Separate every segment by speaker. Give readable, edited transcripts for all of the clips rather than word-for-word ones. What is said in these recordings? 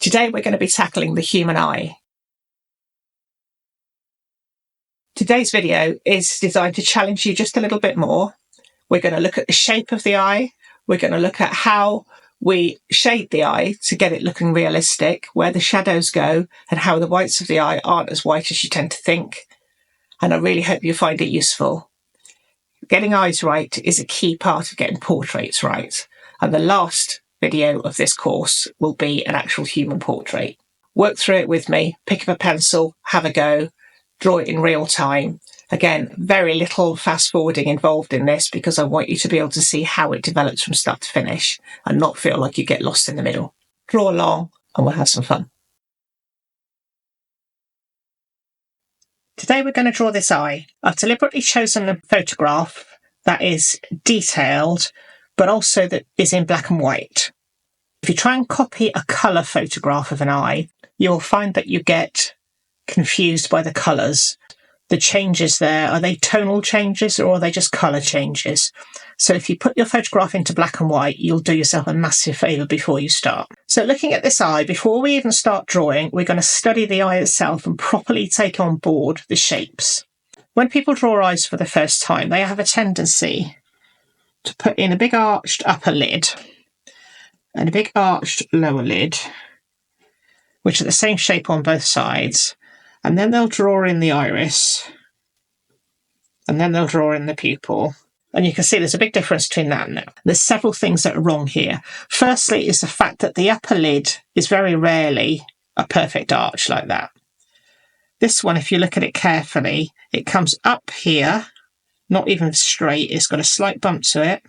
Speaker 1: Today we're going to be tackling the human eye. Today's video is designed to challenge you just a little bit more. We're going to look at the shape of the eye. We're going to look at how we shade the eye to get it looking realistic, where the shadows go, and how the whites of the eye aren't as white as you tend to think. And I really hope you find it useful. Getting eyes right is a key part of getting portraits right. And the last video of this course will be an actual human portrait. Work through it with me, pick up a pencil, have a go, draw it in real time. Again, very little fast forwarding involved in this because I want you to be able to see how it develops from start to finish and not feel like you get lost in the middle. Draw along and we'll have some fun. Today we're going to draw this eye. I've deliberately chosen a photograph that is detailed but also that is in black and white. If you try and copy a colour photograph of an eye, you will find that you get confused by the colours. The changes there, are they tonal changes or are they just colour changes? So if you put your photograph into black and white, you'll do yourself a massive favour before you start. So looking at this eye, before we even start drawing, we're going to study the eye itself and properly take on board the shapes. When people draw eyes for the first time, they have a tendency to put in a big arched upper lid and a big arched lower lid, which are the same shape on both sides. And then they'll draw in the iris, and then they'll draw in the pupil. And you can see there's a big difference between that and that. There's several things that are wrong here. Firstly is the fact that the upper lid is very rarely a perfect arch like that. This one, if you look at it carefully, it comes up here, not even straight, it's got a slight bump to it.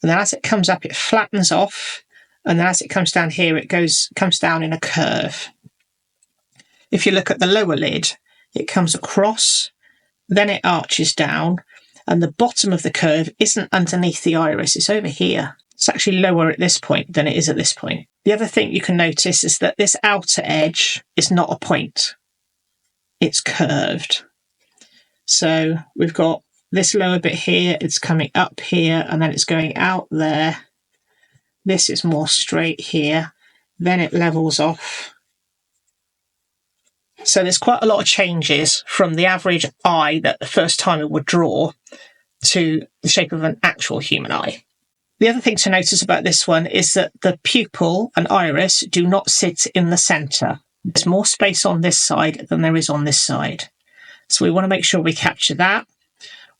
Speaker 1: And then as it comes up, it flattens off. And then as it comes down here, it comes down in a curve. If you look at the lower lid, it comes across, then it arches down, and the bottom of the curve isn't underneath the iris, it's over here. It's actually lower at this point than it is at this point. The other thing you can notice is that this outer edge is not a point. It's curved. So we've got this lower bit here, it's coming up here, and then it's going out there. This is more straight here, then it levels off. So there's quite a lot of changes from the average eye that the first timer would draw to the shape of an actual human eye. The other thing to notice about this one is that the pupil and iris do not sit in the centre. There's more space on this side than there is on this side. So we want to make sure we capture that.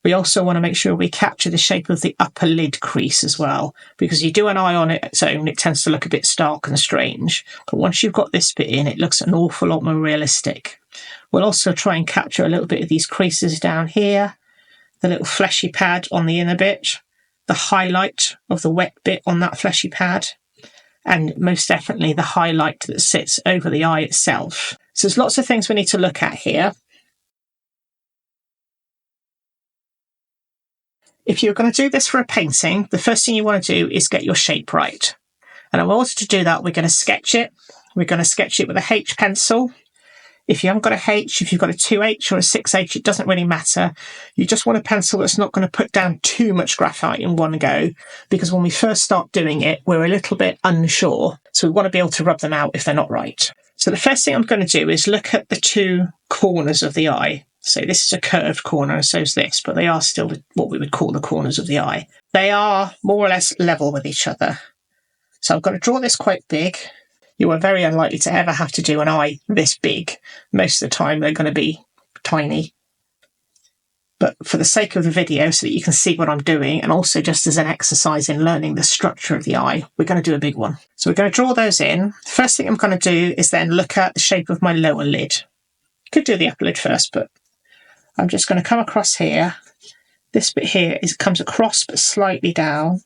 Speaker 1: We also want to make sure we capture the shape of the upper lid crease as well, because you do an eye on its own, it tends to look a bit stark and strange. But once you've got this bit in, it looks an awful lot more realistic. We'll also try and capture a little bit of these creases down here, the little fleshy pad on the inner bit, the highlight of the wet bit on that fleshy pad, and most definitely the highlight that sits over the eye itself. So there's lots of things we need to look at here. If you're going to do this for a painting, the first thing you want to do is get your shape right. And in order to do that, we're going to sketch it. We're going to sketch it with a H pencil. If you haven't got a H, if you've got a 2H or a 6H, it doesn't really matter. You just want a pencil that's not going to put down too much graphite in one go, because when we first start doing it, we're a little bit unsure. So we want to be able to rub them out if they're not right. So the first thing I'm going to do is look at the two corners of the eye. So this is a curved corner and so is this, but they are still what we would call the corners of the eye. They are more or less level with each other. So I'm going to draw this quite big. You are very unlikely to ever have to do an eye this big. Most of the time they're going to be tiny. But for the sake of the video, so that you can see what I'm doing, and also just as an exercise in learning the structure of the eye, we're going to do a big one. So we're going to draw those in. The first thing I'm going to do is then look at the shape of my lower lid. Could do the upper lid first, but I'm just going to come across here. This bit here comes across but slightly down.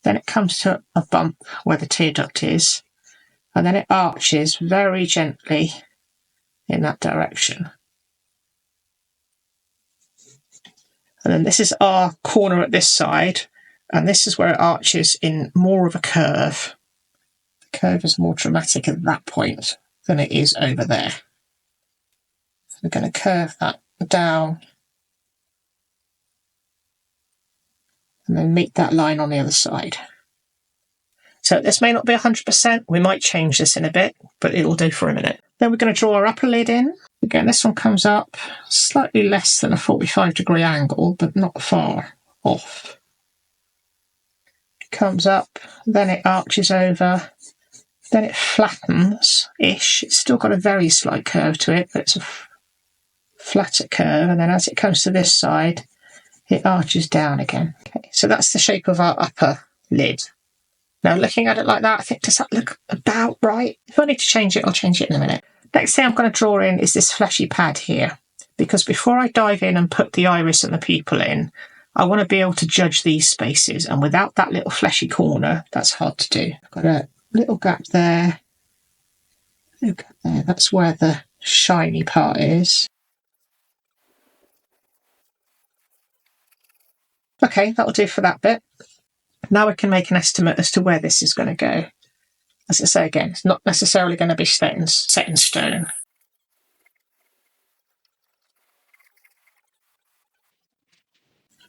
Speaker 1: Then it comes to a bump where the tear duct is. And then it arches very gently in that direction. And then this is our corner at this side. And this is where it arches in more of a curve. The curve is more dramatic at that point than it is over there. We're going to curve that down and then meet that line on the other side. So So this may not be 100%. We might change this in a bit, but it'll do for a minute. Then we're going to draw our upper lid in. Again, this one comes up slightly less than a 45-degree angle, but not far off. It comes up, then it arches over, then it flattens-ish. It's still got a very slight curve to it, but it's a flatter curve. And then as it comes to this side, it arches down again. Okay, so that's the shape of our upper lid. Now, looking at it like that, I think, does that look about right? If I need to change it, I'll change it in a minute. Next thing I'm going to draw in is this fleshy pad here, because before I dive in and put the iris and the pupil in, I want to be able to judge these spaces, and without that little fleshy corner, that's hard to do. I've got a little gap there, little gap there. That's where the shiny part is. Okay, that'll do for that bit. Now we can make an estimate as to where this is going to go. As I say again, it's not necessarily going to be set in stone.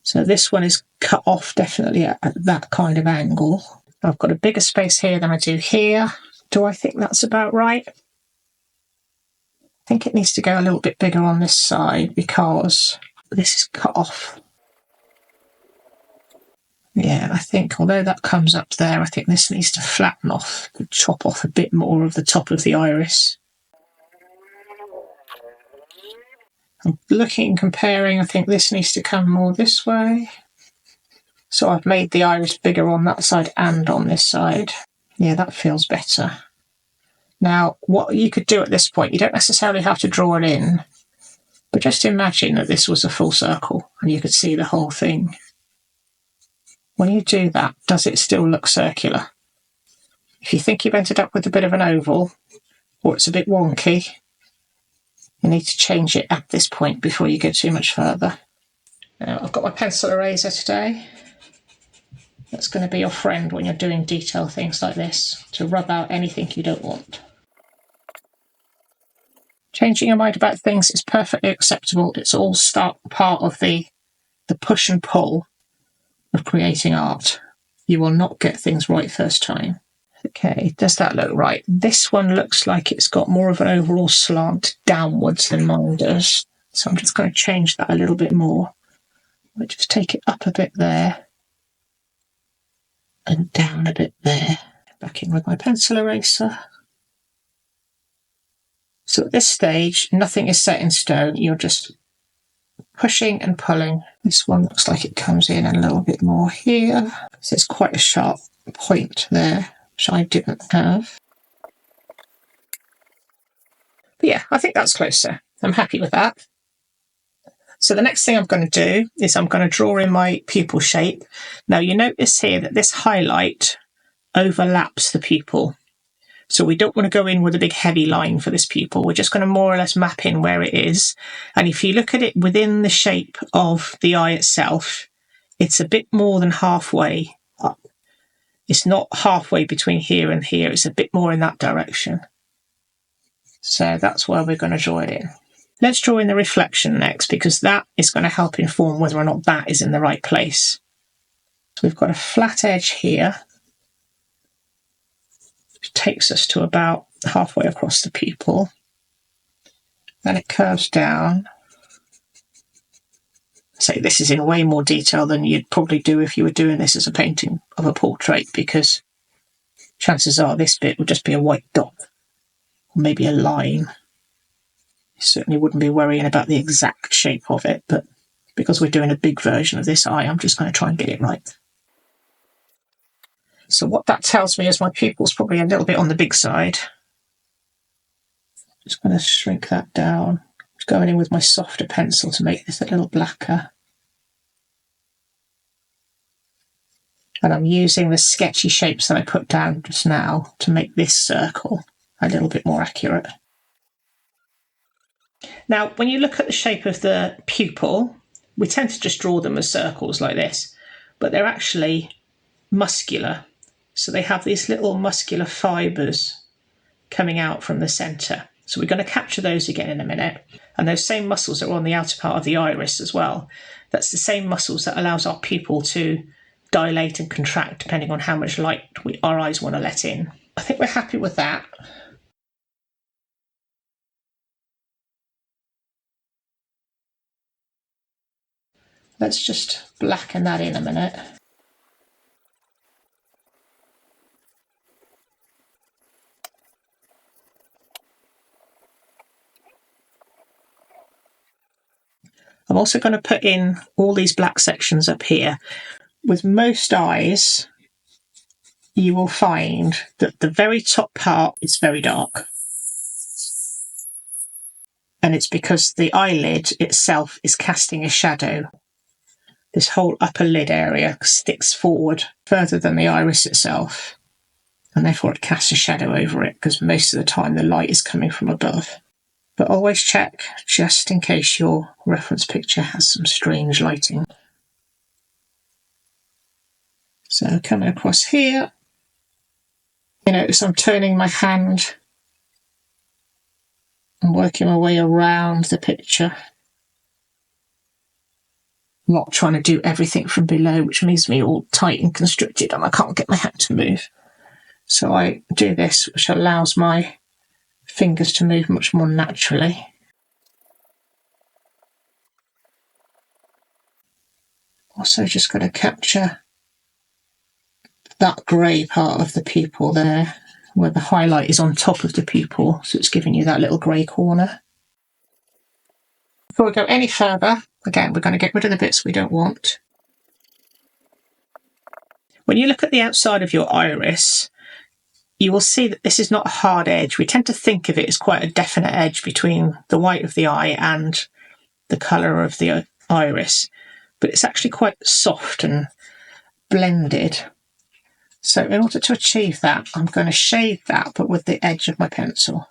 Speaker 1: So this one is cut off definitely at that kind of angle. I've got a bigger space here than I do here. Do I think that's about right? I think it needs to go a little bit bigger on this side because this is cut off. Yeah, I think although that comes up there, I think this needs to flatten off, chop off a bit more of the top of the iris. I'm looking and comparing, I think this needs to come more this way. So I've made the iris bigger on that side and on this side. Yeah, that feels better. Now, what you could do at this point, you don't necessarily have to draw it in, but just imagine that this was a full circle and you could see the whole thing. When you do that, does it still look circular? If you think you've ended up with a bit of an oval, or it's a bit wonky, you need to change it at this point before you go too much further. Now, I've got my pencil eraser today. That's going to be your friend when you're doing detail things like this, to rub out anything you don't want. Changing your mind about things is perfectly acceptable. It's all part of the push and pull of creating art. You will not get things right first time. Okay, does that look right? This one looks like it's got more of an overall slant downwards than mine does. So I'm just going to change that a little bit more. I'll just take it up a bit there and down a bit there. Back in with my pencil eraser. So at this stage, nothing is set in stone. You're just pushing and pulling. This one looks like it comes in a little bit more here. So it's quite a sharp point there, which I didn't have. But yeah, I think that's closer. I'm happy with that. So the next thing I'm going to do is I'm going to draw in my pupil shape. Now you notice here that this highlight overlaps the pupil. So we don't want to go in with a big heavy line for this pupil. We're just going to more or less map in where it is. And if you look at it within the shape of the eye itself, it's a bit more than halfway up. It's not halfway between here and here. It's a bit more in that direction. So that's where we're going to draw it in. Let's draw in the reflection next, because that is going to help inform whether or not that is in the right place. So we've got a flat edge here, which takes us to about halfway across the pupil. Then it curves down. So this is in way more detail than you'd probably do if you were doing this as a painting of a portrait, because chances are this bit would just be a white dot, or maybe a line. You certainly wouldn't be worrying about the exact shape of it, but because we're doing a big version of this eye, I'm just going to try and get it right. So what that tells me is my pupil's probably a little bit on the big side. Just going to shrink that down. Just going in with my softer pencil to make this a little blacker. And I'm using the sketchy shapes that I put down just now to make this circle a little bit more accurate. Now, when you look at the shape of the pupil, we tend to just draw them as circles like this, but they're actually muscular. So they have these little muscular fibres coming out from the centre. So we're going to capture those again in a minute. And those same muscles are on the outer part of the iris as well. That's the same muscles that allows our pupil to dilate and contract depending on how much light our eyes want to let in. I think we're happy with that. Let's just blacken that in a minute. I'm also going to put in all these black sections up here. With most eyes, you will find that the very top part is very dark. And it's because the eyelid itself is casting a shadow. This whole upper lid area sticks forward further than the iris itself, and therefore it casts a shadow over it because most of the time the light is coming from above. But always check, just in case your reference picture has some strange lighting. So coming across here, you notice I'm turning my hand and working my way around the picture. Not trying to do everything from below, which leaves me all tight and constricted and I can't get my hand to move. So I do this, which allows my fingers to move much more naturally. Also just got to capture that grey part of the pupil there, where the highlight is on top of the pupil, so it's giving you that little grey corner. Before we go any further, again, we're going to get rid of the bits we don't want. When you look at the outside of your iris, you will see that this is not a hard edge. We tend to think of it as quite a definite edge between the white of the eye and the colour of the iris, but it's actually quite soft and blended. So in order to achieve that, I'm going to shade that, but with the edge of my pencil.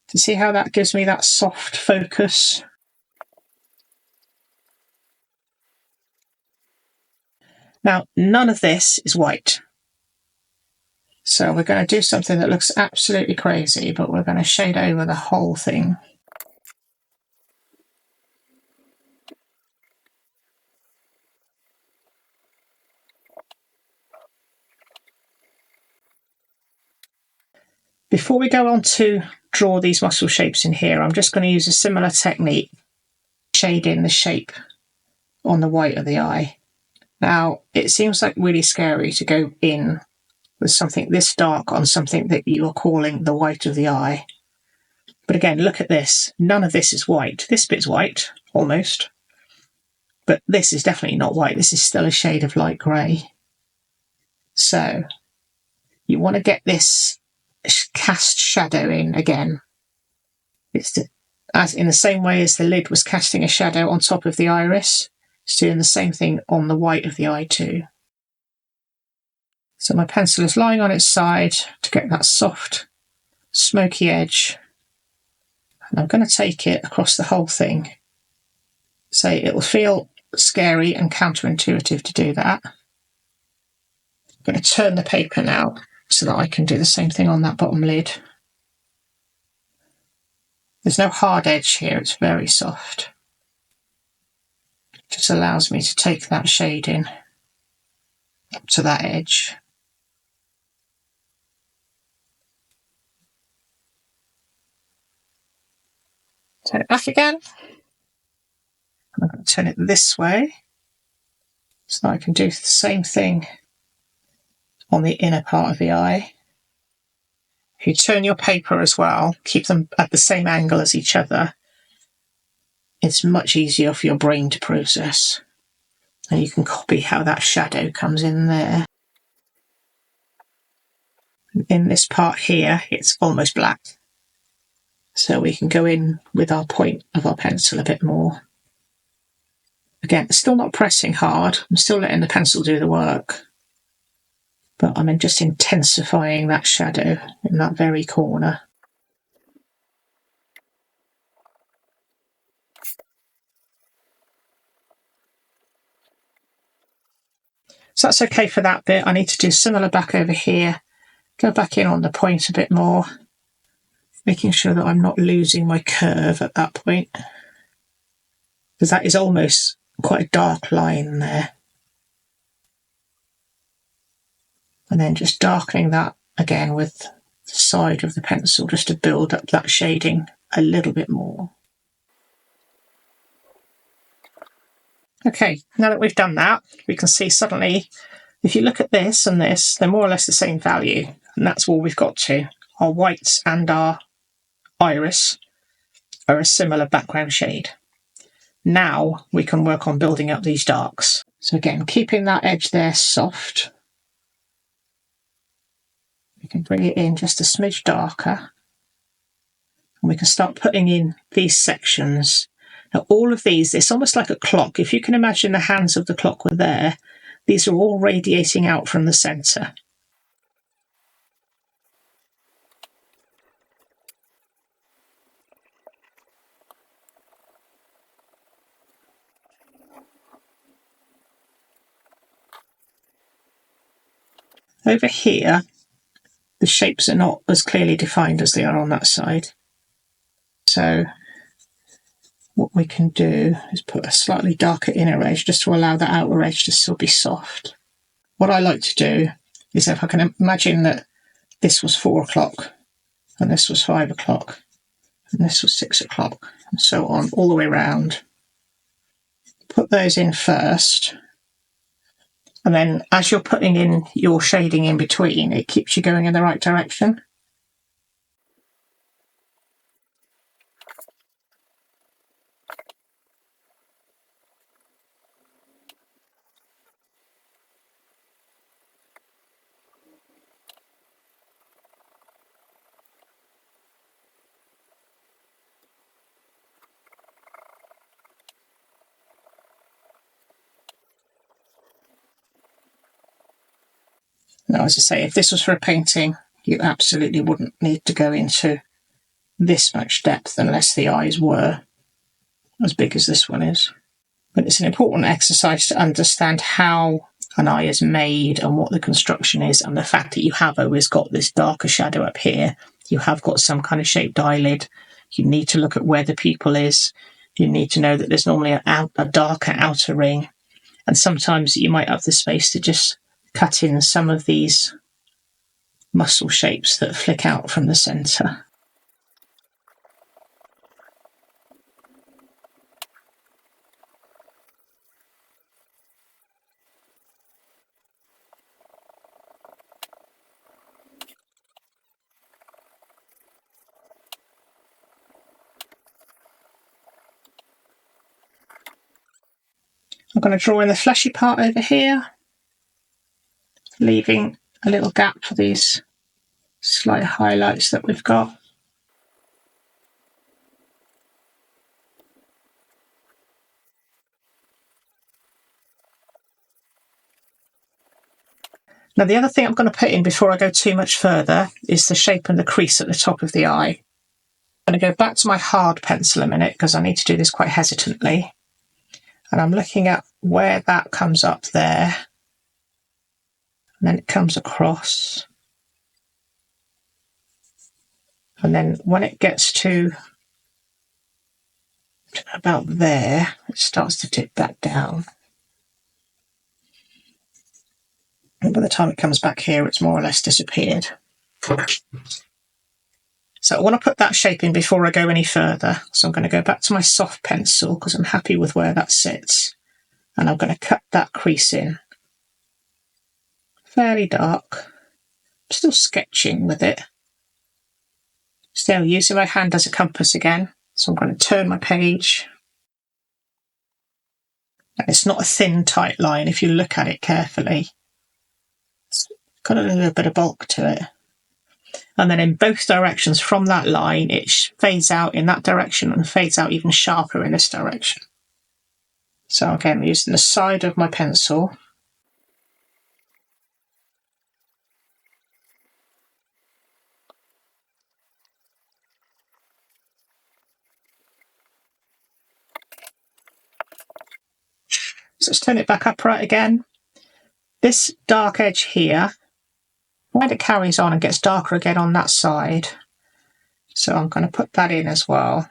Speaker 1: To see how that gives me that soft focus. Now, none of this is white. So we're going to do something that looks absolutely crazy, but we're going to shade over the whole thing. Before we go on to draw these muscle shapes in here, I'm just going to use a similar technique, shading the shape on the white of the eye. Now, it seems like really scary to go in with something this dark on something that you are calling the white of the eye. But again, look at this. None of this is white. This bit's white, almost. But this is definitely not white. This is still a shade of light grey. So, you want to get this cast shadow in again. As in the same way as the lid was casting a shadow on top of the iris, it's doing the same thing on the white of the eye too. So my pencil is lying on its side to get that soft, smoky edge. And I'm going to take it across the whole thing. So it will feel scary and counterintuitive to do that. I'm going to turn the paper now so that I can do the same thing on that bottom lid. There's no hard edge here, it's very soft. It just allows me to take that shade in up to that edge. Turn it back again. And I'm going to turn it this way so that I can do the same thing on the inner part of the eye. If you turn your paper as well, keep them at the same angle as each other, it's much easier for your brain to process. And you can copy how that shadow comes in there. In this part here, it's almost black. So we can go in with our point of our pencil a bit more. Again, still not pressing hard. I'm still letting the pencil do the work. But I'm just intensifying that shadow in that very corner. So that's okay for that bit. I need to do similar back over here. Go back in on the point a bit more, making sure that I'm not losing my curve at that point, because that is almost quite a dark line there. And then just darkening that again with the side of the pencil just to build up that shading a little bit more. Okay, now that we've done that, we can see suddenly, if you look at this and this, they're more or less the same value. And that's all we've got to. Our whites and our iris are a similar background shade. Now we can work on building up these darks. So again, keeping that edge there soft. We can bring it in just a smidge darker. And we can start putting in these sections. Now all of these, it's almost like a clock. If you can imagine the hands of the clock were there, these are all radiating out from the centre. Over here, the shapes are not as clearly defined as they are on that side. So what we can do is put a slightly darker inner edge just to allow that outer edge to still be soft. What I like to do is, if I can imagine that this was 4 o'clock and this was 5 o'clock and this was 6 o'clock and so on all the way around, put those in first, and then as you're putting in your shading in between, it keeps you going in the right direction. Now, as I say, if this was for a painting, you absolutely wouldn't need to go into this much depth unless the eyes were as big as this one is. But it's an important exercise to understand how an eye is made and what the construction is, and the fact that you have always got this darker shadow up here. You have got some kind of shaped eyelid. You need to look at where the pupil is. You need to know that there's normally a darker outer ring. And sometimes you might have the space to just cut in some of these muscle shapes that flick out from the centre. I'm going to draw in the fleshy part over here, leaving a little gap for these slight highlights that we've got. Now the other thing I'm going to put in before I go too much further is the shape and the crease at the top of the eye. I'm going to go back to my hard pencil a minute because I need to do this quite hesitantly. And I'm looking at where that comes up there. And then it comes across. And then when it gets to about there, it starts to dip back down. And by the time it comes back here, it's more or less disappeared. So I want to put that shape in before I go any further. So I'm going to go back to my soft pencil because I'm happy with where that sits. And I'm going to cut that crease in. Fairly dark. I'm still sketching with it. Still using my hand as a compass again. So I'm going to turn my page. And it's not a thin, tight line if you look at it carefully. It's got a little bit of bulk to it. And then in both directions from that line, it fades out in that direction and fades out even sharper in this direction. So again, using the side of my pencil. So let's turn it back upright again. This dark edge here, when it carries on and gets darker again on that side, so I'm going to put that in as well.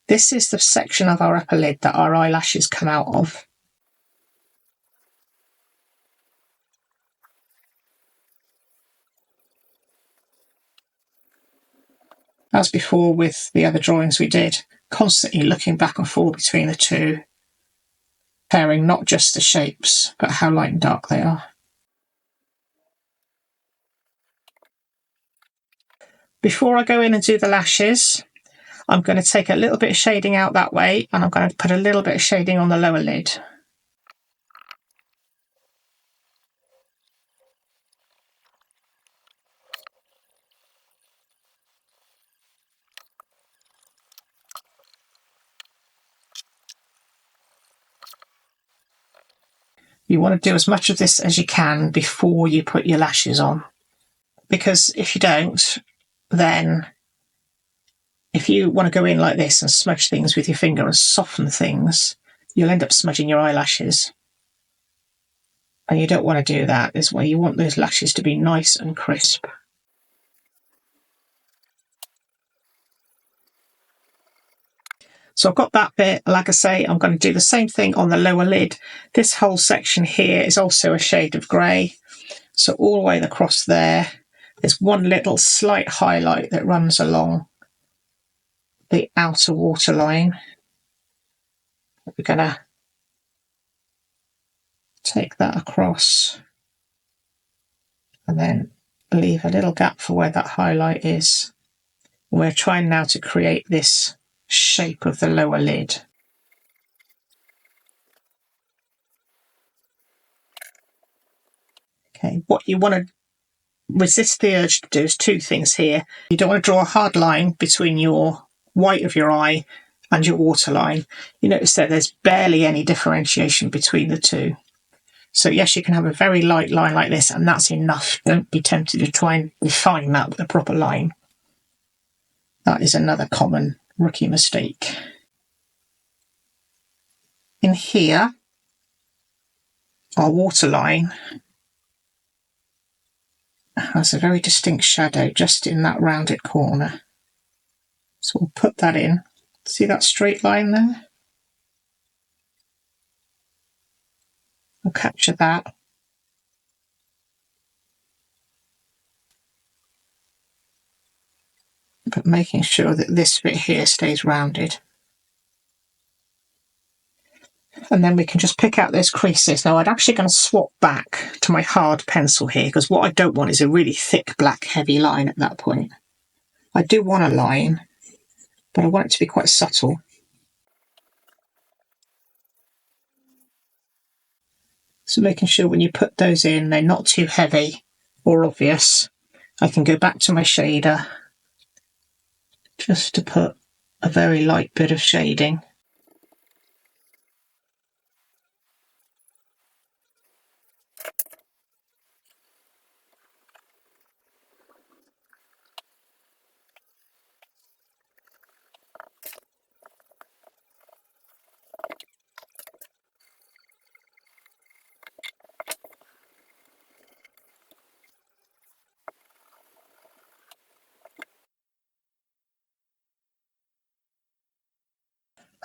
Speaker 1: This is the section of our upper lid that our eyelashes come out of. As before with the other drawings we did, constantly looking back and forth between the two, pairing not just the shapes, but how light and dark they are. Before I go in and do the lashes, I'm going to take a little bit of shading out that way, and I'm going to put a little bit of shading on the lower lid. You want to do as much of this as you can before you put your lashes on, because if you don't, then if you want to go in like this and smudge things with your finger and soften things, you'll end up smudging your eyelashes. And you don't want to do that. This way you want those lashes to be nice and crisp. So I've got that bit. Like I say, I'm going to do the same thing on the lower lid. This whole section here is also a shade of grey. So all the way across there, there's one little slight highlight that runs along the outer waterline. We're going to take that across and then leave a little gap for where that highlight is. We're trying now to create this shape of the lower lid. Okay, what you want to resist the urge to do is two things here. You don't want to draw a hard line between your white of your eye and your waterline. You notice that there's barely any differentiation between the two. So yes, you can have a very light line like this, and that's enough. Don't be tempted to try and refine that with a proper line. That is another common rookie mistake. In here, our waterline has a very distinct shadow just in that rounded corner. So we'll put that in. See that straight line there? We'll capture that. But making sure that this bit here stays rounded. And then we can just pick out those creases. Now I'm actually going to swap back to my hard pencil here, because what I don't want is a really thick black heavy line at that point. I do want a line, but I want it to be quite subtle. So making sure when you put those in, they're not too heavy or obvious. I can go back to my shader just to put a very light bit of shading.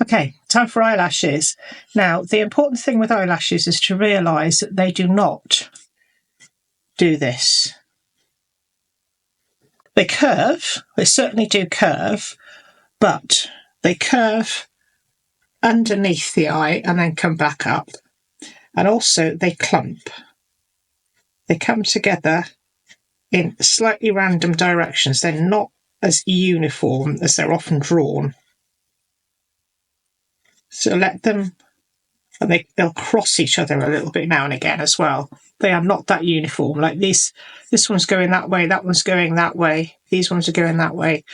Speaker 1: Okay, time for eyelashes. Now, the important thing with eyelashes is to realise that they do not do this. They curve, they certainly do curve, but they curve underneath the eye and then come back up. And also they clump. They come together in slightly random directions. They're not as uniform as they're often drawn. So let them, and they'll cross each other a little bit now and again as well. They are not that uniform. Like this one's going that way, that one's going that way, these ones are going that way.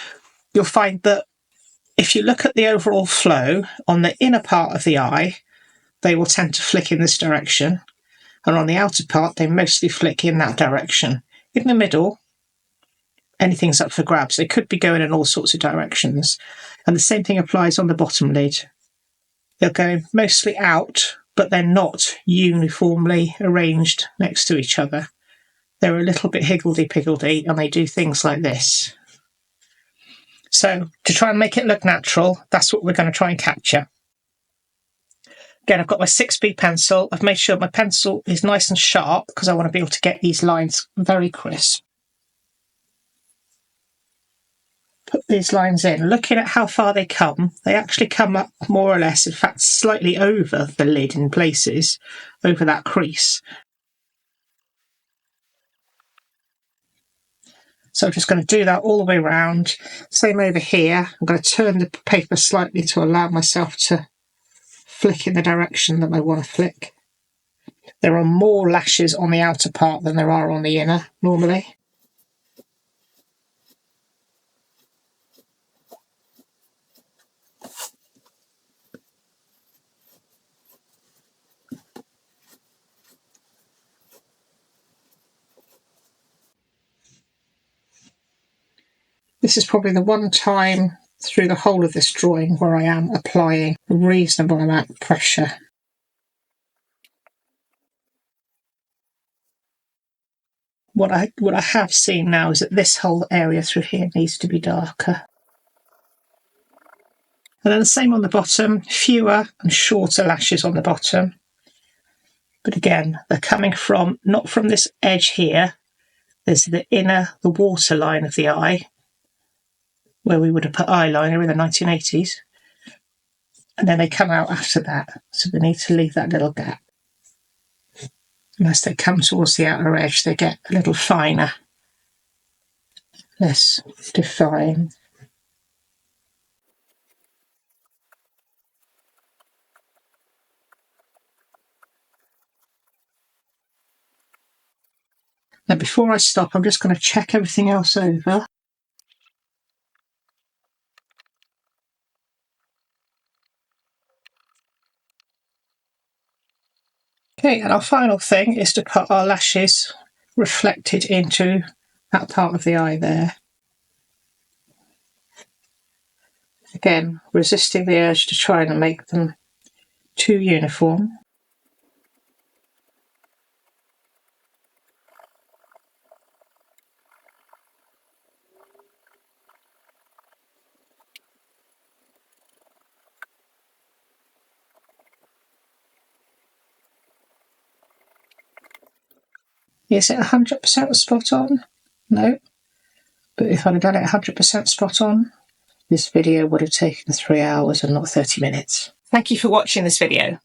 Speaker 1: You'll find that if you look at the overall flow on the inner part of the eye, they will tend to flick in this direction. And on the outer part, they mostly flick in that direction. In the middle, anything's up for grabs. They could be going in all sorts of directions. And the same thing applies on the bottom lid. They'll go mostly out, but they're not uniformly arranged next to each other. They're a little bit higgledy-piggledy, and they do things like this. So to try and make it look natural, that's what we're going to try and capture. Again, I've got my 6B pencil. I've made sure my pencil is nice and sharp because I want to be able to get these lines very crisp. Put these lines in, looking at how far they actually come up more or less, in fact, slightly over the lid in places, over that crease. So I'm just going to do that all the way around. Same over here. I'm going to turn the paper slightly to allow myself to flick in the direction that I want to flick. There are more lashes on the outer part than there are on the inner, normally. This is probably the one time through the whole of this drawing where I am applying a reasonable amount of pressure. What I have seen now is that this whole area through here needs to be darker. And then the same on the bottom, fewer and shorter lashes on the bottom. But again, they're coming from, not from this edge here. There's the water line of the eye, where we would have put eyeliner in the 1980s. And then they come out after that. So we need to leave that little gap. And as they come towards the outer edge, they get a little finer, less defined. Now before I stop, I'm just going to check everything else over. Okay, and our final thing is to put our lashes reflected into that part of the eye there. Again, resisting the urge to try and make them too uniform. Is it 100% spot on? No. But if I'd have done it 100% spot on, this video would have taken 3 hours and not 30 minutes. Thank you for watching this video.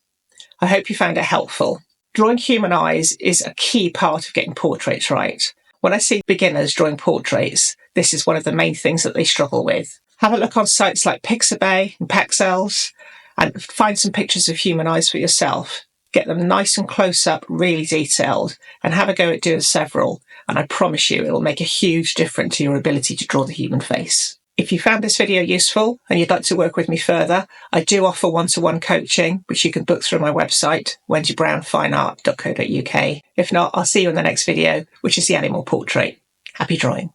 Speaker 1: I hope you found it helpful. Drawing human eyes is a key part of getting portraits right. When I see beginners drawing portraits, this is one of the main things that they struggle with. Have a look on sites like Pixabay and Pexels and find some pictures of human eyes for yourself. Get them nice and close up, really detailed, and have a go at doing several. And I promise you, it'll make a huge difference to your ability to draw the human face. If you found this video useful and you'd like to work with me further, I do offer one-to-one coaching, which you can book through my website, wendybrownfineart.co.uk. If not, I'll see you in the next video, which is the animal portrait. Happy drawing.